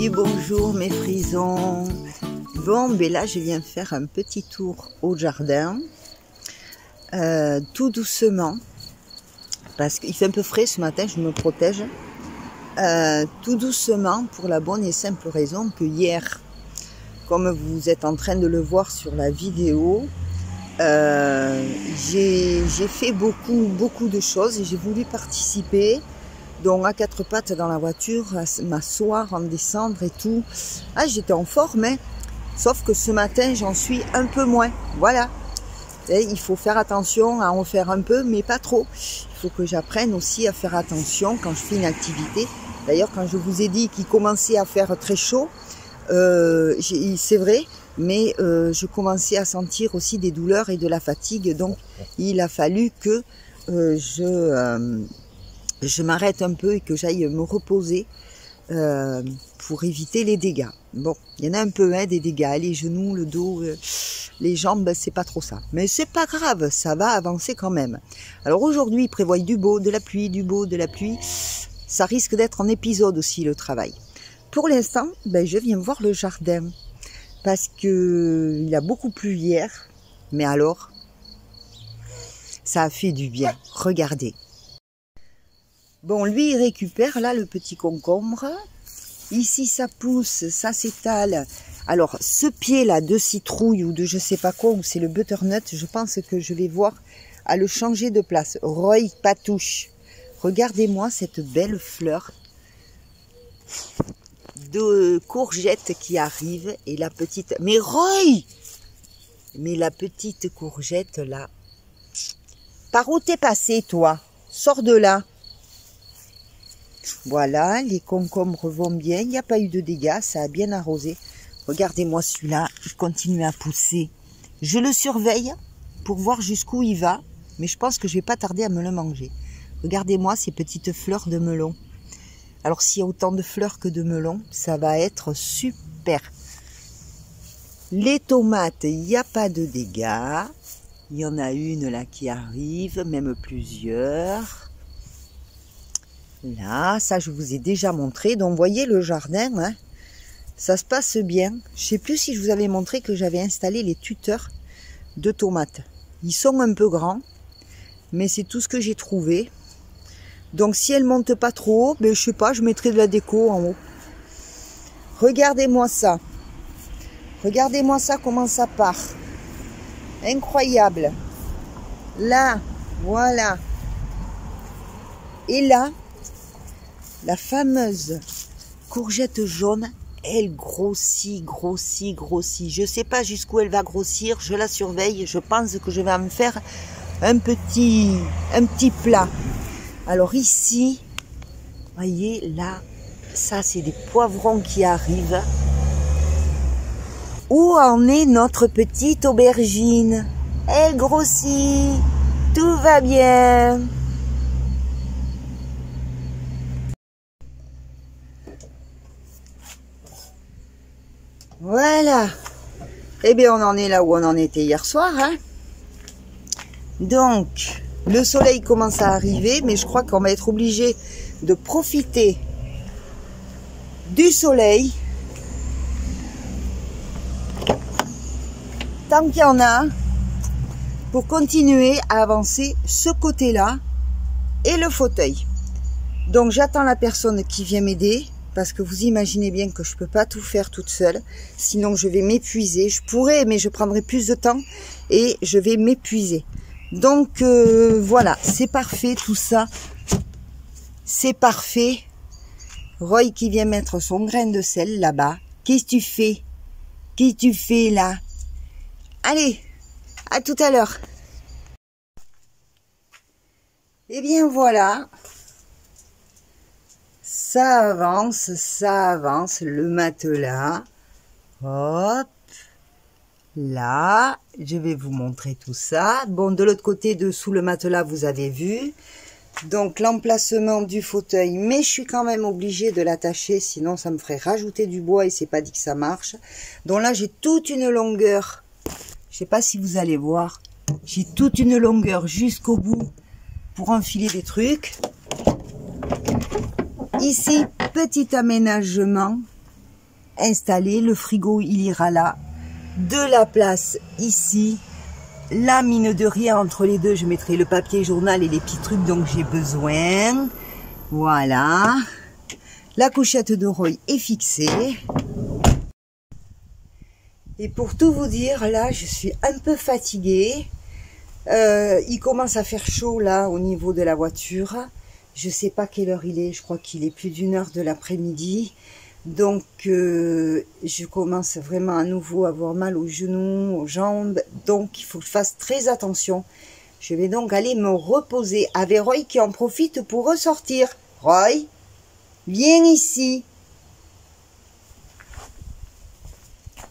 Oui, bonjour mes frisons. Bon, ben là, je viens faire un petit tour au jardin, tout doucement, parce qu'il fait un peu frais ce matin, je me protège. Tout doucement, pour la bonne et simple raison que hier, comme vous êtes en train de le voir sur la vidéo, j'ai fait beaucoup de choses et j'ai voulu participer. Donc à quatre pattes dans la voiture, à m'asseoir, en descendre et tout. Ah, j'étais en forme, hein. Sauf que ce matin, j'en suis un peu moins. Voilà. Et il faut faire attention à en faire un peu, mais pas trop. Il faut que j'apprenne aussi à faire attention quand je fais une activité. D'ailleurs, quand je vous ai dit qu'il commençait à faire très chaud, c'est vrai, mais je commençais à sentir aussi des douleurs et de la fatigue. Donc, il a fallu que je m'arrête un peu et que j'aille me reposer pour éviter les dégâts. Bon, il y en a un peu, hein, des dégâts, les genoux, le dos, les jambes, c'est pas trop ça. Mais c'est pas grave, ça va avancer quand même. Alors aujourd'hui, il prévoit du beau, de la pluie, du beau, de la pluie. Ça risque d'être en épisode aussi, le travail. Pour l'instant, je viens voir le jardin parce que il a beaucoup plu hier. Mais alors, ça a fait du bien. Regardez. Bon, lui, il récupère là le petit concombre. Ici, ça pousse, ça s'étale. Alors, ce pied-là de citrouille ou de je sais pas quoi, ou c'est le butternut, je pense que je vais voir à le changer de place. Roy Patouche. Regardez-moi cette belle fleur de courgette qui arrive. Et la petite... Mais Roy! Mais la petite courgette là. Par où t'es passé, toi? Sors de là. Voilà, les concombres vont bien, il n'y a pas eu de dégâts, ça a bien arrosé. Regardez-moi celui-là, il continue à pousser. Je le surveille pour voir jusqu'où il va, mais je pense que je vais pas tarder à me le manger. Regardez-moi ces petites fleurs de melon. Alors s'il y a autant de fleurs que de melons, ça va être super. Les tomates, il n'y a pas de dégâts. Il y en a une là qui arrive, même plusieurs. Là, ça je vous ai déjà montré. Donc vous voyez le jardin, hein, ça se passe bien. Je ne sais plus si je vous avais montré que j'avais installé les tuteurs de tomates. Ils sont un peu grands, mais c'est tout ce que j'ai trouvé. Donc si elles ne montent pas trop haut, je sais pas, je mettrai de la déco en haut. Regardez-moi ça. Regardez-moi ça, comment ça part. Incroyable. Là, voilà. Et là, la fameuse courgette jaune, elle grossit. Je ne sais pas jusqu'où elle va grossir, je la surveille. Je pense que je vais me faire un petit plat. Alors ici, voyez là, ça c'est des poivrons qui arrivent. Où en est notre petite aubergine? Elle grossit, tout va bien. Voilà. Eh bien, on en est là où on en était hier soir, hein. Donc, le soleil commence à arriver, mais je crois qu'on va être obligé de profiter du soleil. Tant qu'il y en a, pour continuer à avancer ce côté-là et le fauteuil. Donc, j'attends la personne qui vient m'aider. Parce que vous imaginez bien que je ne peux pas tout faire toute seule. Sinon, je vais m'épuiser. Je pourrais, mais je prendrai plus de temps. Et je vais m'épuiser. Donc, voilà. C'est parfait, tout ça. C'est parfait. Roy qui vient mettre son grain de sel là-bas. Qu'est-ce que tu fais? Qu'est-ce que tu fais là? Allez, à tout à l'heure. Eh bien, voilà. Ça avance, le matelas, hop, là, je vais vous montrer tout ça. Bon, de l'autre côté, dessous le matelas, vous avez vu, donc l'emplacement du fauteuil, mais je suis quand même obligée de l'attacher, sinon ça me ferait rajouter du bois et c'est pas dit que ça marche. Donc là, j'ai toute une longueur, je sais pas si vous allez voir, j'ai toute une longueur jusqu'au bout pour enfiler des trucs. Ici, petit aménagement installé. Le frigo, il ira là. De la place ici. La mine de rien entre les deux, je mettrai le papier journal et les petits trucs dont j'ai besoin. Voilà. La couchette de Roy est fixée. Et pour tout vous dire, là, je suis un peu fatiguée. Il commence à faire chaud là au niveau de la voiture. Je sais pas quelle heure il est. Je crois qu'il est plus d'1h de l'après-midi. Donc, je commence vraiment à nouveau à avoir mal aux genoux, aux jambes. Donc, il faut que je fasse très attention. Je vais donc aller me reposer avec Roy qui en profite pour ressortir. Roy, viens ici.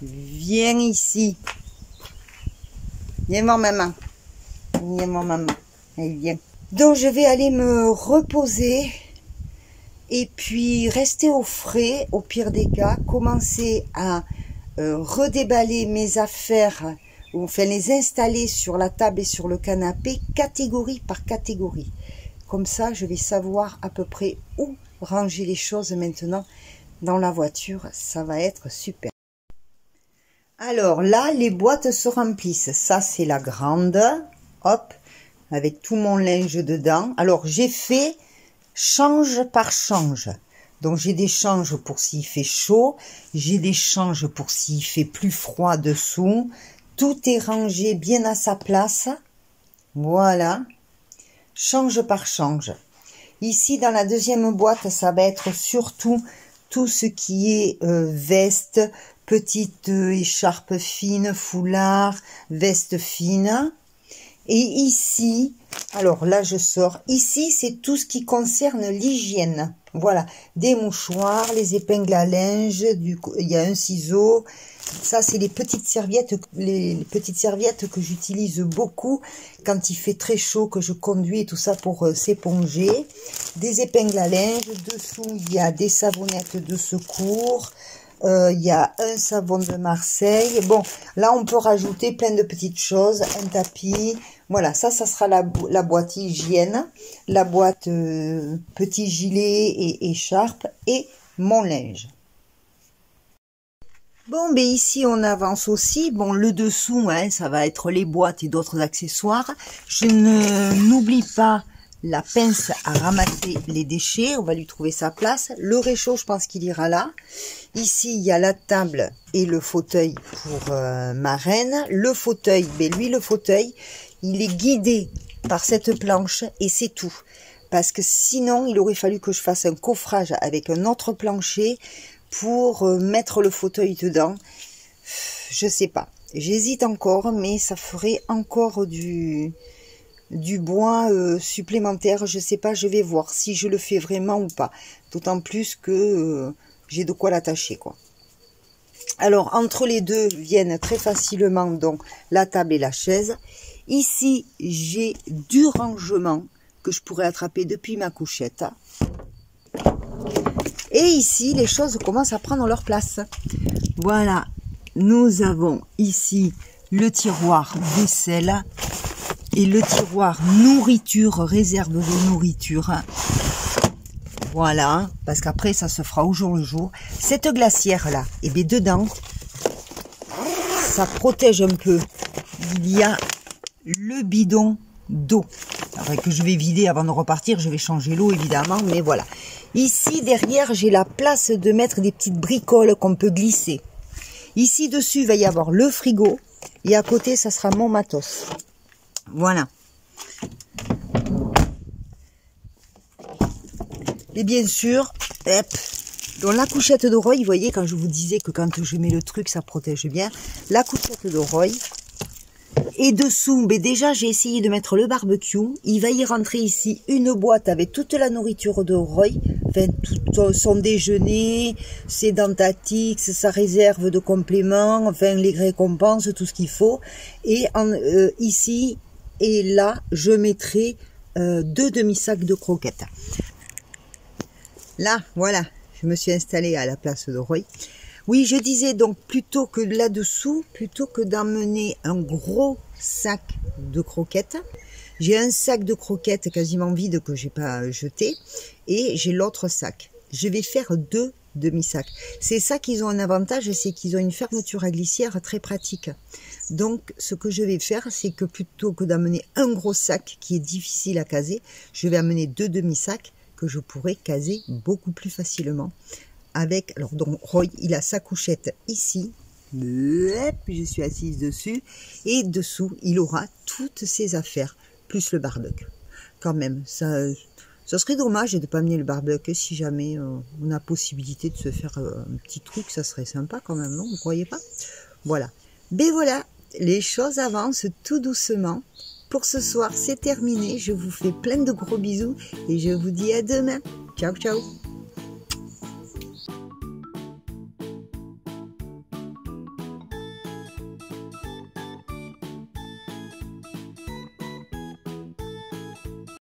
Viens ici. Viens voir maman. Viens voir maman. Allez, viens. Donc, je vais aller me reposer. Et puis, rester au frais, au pire des cas, commencer à redéballer mes affaires, ou enfin les installer sur la table et sur le canapé, catégorie par catégorie. Comme ça, je vais savoir à peu près où ranger les choses maintenant dans la voiture. Ça va être super. Alors là, les boîtes se remplissent. Ça, c'est la grande. Hop, avec tout mon linge dedans. Alors, j'ai fait change par change. Donc j'ai des changes pour s'il fait chaud, j'ai des changes pour s'il fait plus froid dessous. Tout est rangé bien à sa place. Voilà. Change par change. Ici dans la deuxième boîte, ça va être surtout tout ce qui est veste, petite écharpe fine, foulard, veste fine. Et ici, alors là je sors, ici c'est tout ce qui concerne l'hygiène. Voilà, des mouchoirs, les épingles à linge, il y a un ciseau. Ça c'est les petites serviettes que j'utilise beaucoup quand il fait très chaud, que je conduis et tout ça pour s'éponger. Des épingles à linge, dessous il y a des savonnettes de secours. Il y a un savon de Marseille. Bon, là, on peut rajouter plein de petites choses. Un tapis. Voilà, ça sera la boîte hygiène. La boîte petit gilet et écharpe. Et mon linge. Bon, ben ici, on avance aussi. Bon, le dessous, hein, ça va être les boîtes et d'autres accessoires. Je n'oublie pas la pince à ramasser les déchets, on va lui trouver sa place. Le réchaud, je pense qu'il ira là. Ici, il y a la table et le fauteuil pour ma reine. Le fauteuil, ben lui, le fauteuil, il est guidé par cette planche et c'est tout. Parce que sinon, il aurait fallu que je fasse un coffrage avec un autre plancher pour mettre le fauteuil dedans. Je sais pas. J'hésite encore, mais ça ferait encore du bois supplémentaire, je sais pas, je vais voir si je le fais vraiment ou pas, d'autant plus que j'ai de quoi l'attacher quoi. Alors entre les deux viennent très facilement donc la table et la chaise. Ici j'ai du rangement que je pourrais attraper depuis ma couchette, et ici les choses commencent à prendre leur place. Voilà, nous avons ici le tiroir vaisselle et le tiroir nourriture, réserve de nourriture. Voilà, parce qu'après ça se fera au jour le jour. Cette glacière là, et bien dedans, ça protège un peu. Il y a le bidon d'eau. Alors que je vais vider avant de repartir, je vais changer l'eau évidemment, mais voilà. Ici derrière, j'ai la place de mettre des petites bricoles qu'on peut glisser. Ici dessus, il va y avoir le frigo, et à côté, ça sera mon matos. Voilà. Et bien sûr, hop, dans la couchette de Roy, vous voyez, quand je vous disais que quand je mets le truc, ça protège bien. La couchette de Roy. Et dessous, ben déjà, j'ai essayé de mettre le barbecue. Il va y rentrer ici une boîte avec toute la nourriture de Roy. Enfin, tout son déjeuner, ses dentatix, sa réserve de compléments, enfin, les récompenses, tout ce qu'il faut. Et ici et là, je mettrai 2 demi-sacs de croquettes. Là, voilà, je me suis installée à la place de Roy. Oui, je disais donc, plutôt que là-dessous, plutôt que d'emmener un gros sac de croquettes, j'ai un sac de croquettes quasiment vide que j'ai pas jeté, et j'ai l'autre sac. Je vais faire 2 demi-sac. C'est ça qu'ils ont un avantage, c'est qu'ils ont une fermeture à glissière très pratique. Donc, ce que je vais faire, c'est que plutôt que d'amener un gros sac qui est difficile à caser, je vais amener 2 demi-sacs que je pourrais caser beaucoup plus facilement. Avec, alors donc Roy, il a sa couchette ici, puis je suis assise dessus, et dessous, il aura toutes ses affaires, plus le barbecue. Quand même, ça serait dommage de ne pas amener le barbecue si jamais on a possibilité de se faire un petit truc, ça serait sympa quand même, non? Vous croyez pas? Voilà. Ben voilà, les choses avancent tout doucement. Pour ce soir, c'est terminé. Je vous fais plein de gros bisous et je vous dis à demain. Ciao, ciao!